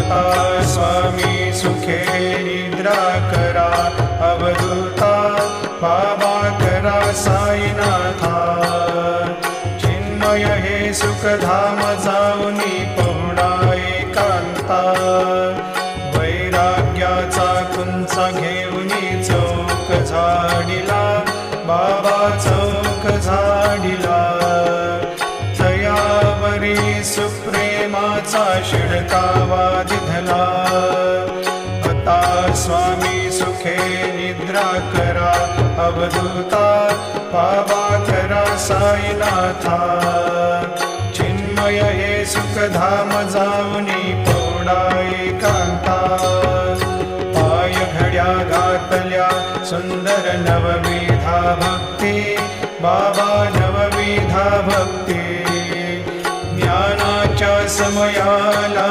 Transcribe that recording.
आता स्वामी सुखे निद्रा करा, अवधूता बाबा करा साईनाथा। चिन्मय हे सुखधाम जाऊनी पहुडा एकांता, वैराग्याचा कुंचा घेऊनी चौक झाडिला, बाबा चौक झाडिला। तयावरी सुप्रेमाचा शिडकावा दिधला, आता स्वामी सुखे निद्रा करा, अवधूता बाबा करा साईनाथा। चिन्मय हे सुखधाम जाऊनी पौडा एकांता, पाय घड्या घातल्या सुंदर नवविधा भक्ती, बाबा नवविधा भक्ती। ज्ञानाच्या समयाला